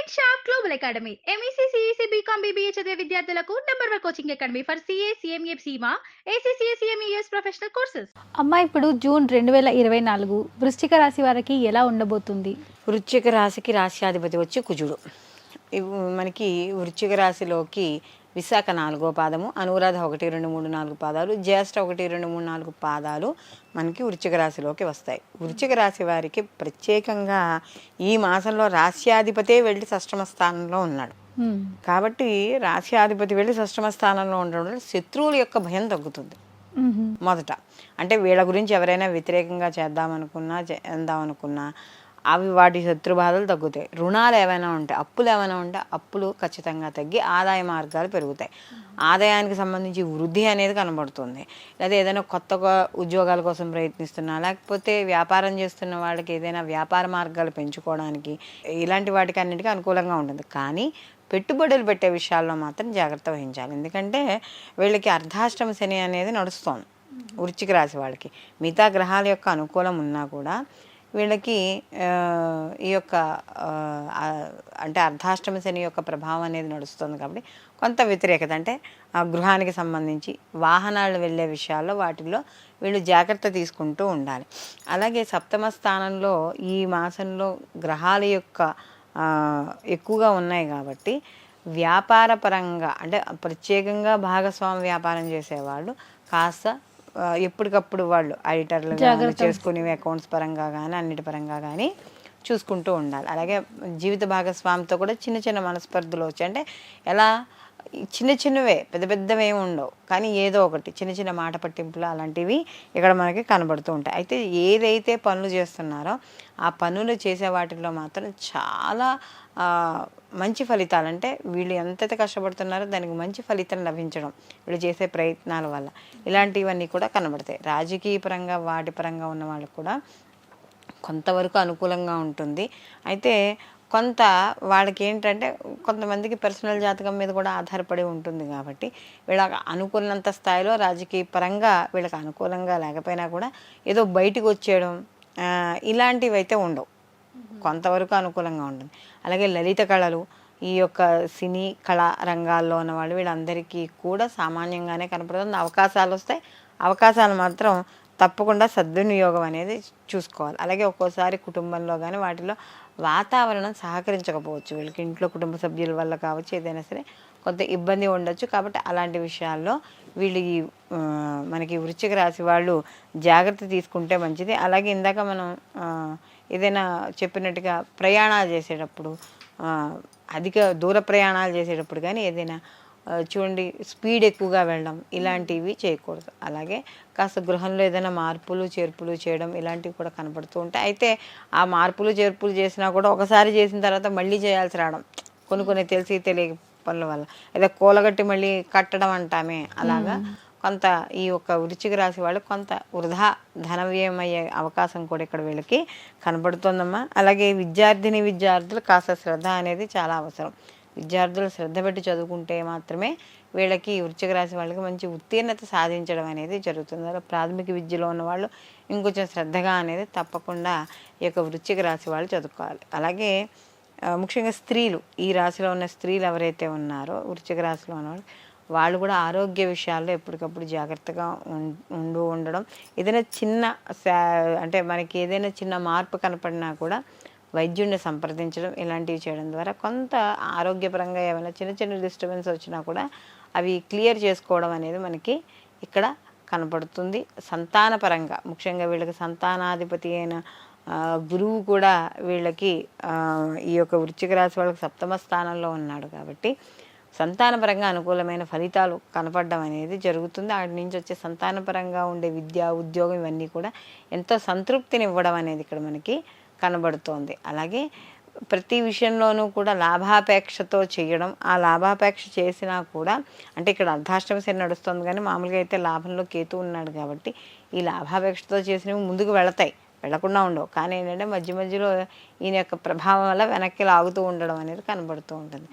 Join shop global academy MEC CEC BCom BBA చదివే విద్యార్థులకు number 1 coaching academy for CA CMA CIMA ACCA CMES professional courses. అమ్మ ఇప్పుడు June 2024 వృశ్చిక రాశి వారికి ఎలా ఉండబోతుంది? వృశ్చిక రాశికి రాశ్యాధిపతి వచ్చి కుజుడు. మనకి వృశ్చిక రాశిలోకి విశాఖ 4వ పాదము, అనురాధ 1, 2, 3, 4 పాదాలు, జ్యేష్ఠ 1, 2, 3, 4 పాదాలు మనకి వృశ్చిక రాశిలోకి వస్తాయి. వృశ్చిక రాశి వారికి ప్రత్యేకంగా ఈ మాసంలో రాశ్యాధిపతే వెళ్ళి షష్టమ స్థానంలో ఉన్నాడు. కాబట్టి రాశ్యాధిపతి వెళ్ళి షష్టమ స్థానంలో ఉండడం వల్ల శత్రువుల యొక్క భయం తగ్గుతుంది. మొదట అంటే వీళ్ళ గురించి ఎవరైనా వ్యతిరేకంగా చేద్దామనుకున్నా అవి వాటి శత్రు బాధలు తగ్గుతాయి. రుణాలు ఏమైనా ఉంటే, అప్పులు ఏమైనా ఉంటే అప్పులు ఖచ్చితంగా తగ్గి ఆదాయ మార్గాలు పెరుగుతాయి. ఆదాయానికి సంబంధించి వృద్ధి అనేది కనబడుతుంది. లేదా ఏదైనా కొత్తగా ఉద్యోగాల కోసం ప్రయత్నిస్తున్నా, లేకపోతే వ్యాపారం చేస్తున్న వాళ్ళకి ఏదైనా వ్యాపార మార్గాలు పెంచుకోవడానికి ఇలాంటి వాటికి అన్నిటికీ అనుకూలంగా ఉంటుంది. కానీ పెట్టుబడులు పెట్టే విషయాల్లో మాత్రం జాగ్రత్త వహించాలి. ఎందుకంటే వీళ్ళకి అర్ధాష్టమ శని అనేది నడుస్తోంది వృశ్చిక రాశి వాళ్ళకి. మిగతా గ్రహాల యొక్క అనుకూలం ఉన్నా కూడా వీళ్ళకి ఈ యొక్క అంటే అర్ధాష్టమ శని యొక్క ప్రభావం అనేది నడుస్తుంది. కాబట్టి కొంత వ్యతిరేకత అంటే గృహానికి సంబంధించి వాహనాలు వెళ్ళే విషయాల్లో వాటిల్లో వీళ్ళు జాగ్రత్త తీసుకుంటూ ఉండాలి. అలాగే సప్తమ స్థానంలో ఈ మాసంలో గ్రహాల యొక్క ఎక్కువగా ఉన్నాయి కాబట్టి వ్యాపార పరంగా అంటే ప్రత్యేకంగా భాగస్వామి వ్యాపారం చేసేవాళ్ళు కాస్త ఎప్పటికప్పుడు వాళ్ళు ఆడిటర్లు చేసుకునే అకౌంట్స్ పరంగా కానీ అన్నిటి పరంగా కానీ చూసుకుంటూ ఉండాలి. అలాగే జీవిత భాగస్వామితో కూడా చిన్న చిన్న మనస్పర్ధలు వచ్చి అంటే ఎలా చిన్న చిన్నవే పెద్ద పెద్దవి ఏమి ఉండవు, కానీ ఏదో ఒకటి చిన్న చిన్న మాట పట్టింపులు అలాంటివి ఇక్కడ మనకి కనబడుతూ ఉంటాయి. అయితే ఏదైతే పనులు చేస్తున్నారో ఆ పనులు చేసే వాటిల్లో మాత్రం చాలా మంచి ఫలితాలు, అంటే వీళ్ళు ఎంతైతే కష్టపడుతున్నారో దానికి మంచి ఫలితం లభించడం వీళ్ళు చేసే ప్రయత్నాల వల్ల ఇలాంటివన్నీ కూడా కనబడతాయి. రాజకీయ పరంగా వాటి పరంగా ఉన్న వాళ్ళకు కూడా కొంతవరకు అనుకూలంగా ఉంటుంది. అయితే కొంత వాళ్ళకి ఏంటంటే కొంతమందికి పర్సనల్ జాతకం మీద కూడా ఆధారపడి ఉంటుంది. కాబట్టి వీళ్ళకి అనుకున్నంత స్థాయిలో రాజకీయ పరంగా వీళ్ళకి అనుకూలంగా లేకపోయినా కూడా ఏదో బయటికి వచ్చేయడం ఇలాంటివి అయితే ఉండవు, కొంతవరకు అనుకూలంగా ఉంటుంది. అలాగే లలిత కళలు, ఈ యొక్క సినీ కళా రంగాల్లో ఉన్న వాళ్ళు వీళ్ళందరికీ కూడా సామాన్యంగానే కనపడుతుంది. అవకాశాలు వస్తాయి, అవకాశాలు మాత్రం తప్పకుండా సద్వినియోగం అనేది చూసుకోవాలి. అలాగే ఒక్కోసారి కుటుంబంలో కానీ వాటిలో వాతావరణం సహకరించకపోవచ్చు, వీళ్ళకి ఇంట్లో కుటుంబ సభ్యుల వల్ల కావచ్చు, ఏదైనా సరే కొంత ఇబ్బంది ఉండొచ్చు. కాబట్టి అలాంటి విషయాల్లో వీళ్ళు మనకి వృశ్చిక రాశి వాళ్ళు జాగ్రత్త తీసుకుంటే మంచిది. అలాగే ఇందాక మనం ఏదైనా చెప్పినట్టుగా ప్రయాణాలు చేసేటప్పుడు అధిక దూర ప్రయాణాలు చేసేటప్పుడు కానీ ఏదైనా చూడండి స్పీడ్ ఎక్కువగా వెళ్ళడం ఇలాంటివి చేయకూడదు. అలాగే కాస్త గృహంలో ఏదైనా మార్పులు చేర్పులు చేయడం ఇలాంటివి కూడా కనపడుతూ ఉంటాయి. అయితే ఆ మార్పులు చేర్పులు చేసినా కూడా ఒకసారి చేసిన తర్వాత మళ్ళీ చేయాల్సి రావడం కొన్ని తెలిసి తెలియక పనుల వల్ల, ఏదో కూలగట్టి మళ్ళీ కట్టడం అంటామే అలాగా కొంత ఈ యొక్క వృశ్చిక రాశి వాళ్ళు కొంత వృధా ధన వ్యయం అయ్యే అవకాశం కూడా ఇక్కడ వీళ్ళకి కనబడుతుందమ్మా. అలాగే విద్యార్థులు కాస్త శ్రద్ధ అనేది చాలా అవసరం. విద్యార్థులు శ్రద్ధ పెట్టి చదువుకుంటే మాత్రమే వీళ్ళకి వృశ్చిక రాశి వాళ్ళకి మంచి ఉత్తీర్ణత సాధించడం అనేది జరుగుతుంది. అలా ప్రాథమిక విద్యలో ఉన్న వాళ్ళు ఇంకొంచెం శ్రద్ధగా అనేది తప్పకుండా ఈ యొక్క వృశ్చిక రాశి వాళ్ళు చదువుకోవాలి. అలాగే ముఖ్యంగా స్త్రీలు, ఈ రాశిలో ఉన్న స్త్రీలు ఎవరైతే ఉన్నారో వృశ్చిక రాశిలో ఉన్నవాళ్ళు వాళ్ళు కూడా ఆరోగ్య విషయాల్లో ఎప్పటికప్పుడు జాగ్రత్తగా ఉండడం, ఏదైనా చిన్న అంటే మనకి ఏదైనా చిన్న మార్పు కనపడినా కూడా వైద్యుడిని సంప్రదించడం ఇలాంటివి చేయడం ద్వారా కొంత ఆరోగ్యపరంగా ఏమైనా చిన్న చిన్న డిస్టర్బెన్స్ వచ్చినా కూడా అవి క్లియర్ చేసుకోవడం అనేది మనకి ఇక్కడ కనపడుతుంది. సంతానపరంగా ముఖ్యంగా వీళ్ళకి సంతానాధిపతి అయిన గురువు కూడా వీళ్ళకి ఈ యొక్క వృశ్చిక రాశి వాళ్ళకి సప్తమ స్థానంలో ఉన్నాడు. కాబట్టి సంతానపరంగా అనుకూలమైన ఫలితాలు కనపడడం అనేది జరుగుతుంది. వాటి నుంచి వచ్చే సంతానపరంగా ఉండే విద్య ఉద్యోగం ఇవన్నీ కూడా ఎంతో సంతృప్తిని ఇవ్వడం అనేది ఇక్కడ మనకి కనబడుతోంది. అలాగే ప్రతి విషయంలోనూ కూడా లాభాపేక్షతో చేయడం, ఆ లాభాపేక్ష చేసినా కూడా అంటే ఇక్కడ అర్ధాష్టమ శని నడుస్తుంది కానీ మామూలుగా అయితే లాభంలో కేతు ఉన్నాడు కాబట్టి ఈ లాభాపేక్షతో చేసినవి ముందుకు వెళ్లకుండా ఉండవు. కానీ ఏంటంటే మధ్యలో ఈయన యొక్క ప్రభావం వల్ల వెనక్కి లాగుతూ ఉండడం అనేది కనబడుతూ ఉంటుంది.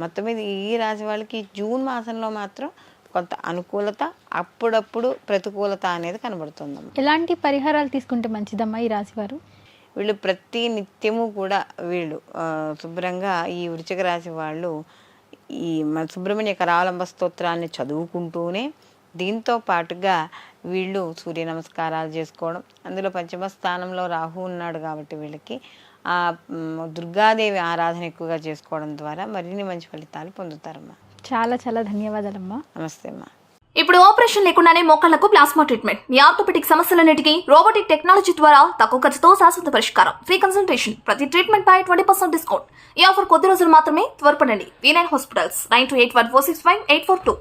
మొత్తం మీద ఈ రాశి వాళ్ళకి జూన్ మాసంలో మాత్రం కొంత అనుకూలత, అప్పుడప్పుడు ప్రతికూలత అనేది కనబడుతుందమ్మా. ఎలాంటి పరిహారాలు తీసుకుంటే మంచిదమ్మా ఈ రాశి వారు? వీళ్ళు ప్రతి నిత్యము కూడా వీళ్ళు శుభ్రంగా ఈ వృశ్చిక రాశి వాళ్ళు ఈ మన సుబ్రహ్మణ్య కరావలంబ స్తోత్రాన్ని చదువుకుంటూనే దీంతో పాటుగా వీళ్ళు సూర్య నమస్కారాలు చేసుకోవడం, అందులో పంచమ స్థానంలో రాహు ఉన్నాడు కాబట్టి వీళ్ళకి ఆ దుర్గాదేవి ఆరాధన ఎక్కువగా చేసుకోవడం ద్వారా మరిన్ని మంచి ఫలితాలు పొందుతారమ్మా. చాలా చాలా ధన్యవాదాలమ్మా. నమస్తే అమ్మా. ఇప్పుడు ఆపరేషన్ లేకుండానే మోకాళ్లకు ప్లాస్మా ట్రీట్మెంట్, మీ ఆర్థోపెటిక్ సమస్యలన్నిటికీ రోబోటిక్ టెక్నాలజీ ద్వారా తక్కువ ఖర్చుతో శాశ్వత పరిష్కారం, ఫ్రీ కన్సల్టేషన్, ప్రతి ట్రీట్మెంట్ పై 20% డిస్కౌంట్. ఈ ఆఫర్ కొద్ది రోజులు మాత్రమే, త్వరపడండి. V9 hospitals 9281465842.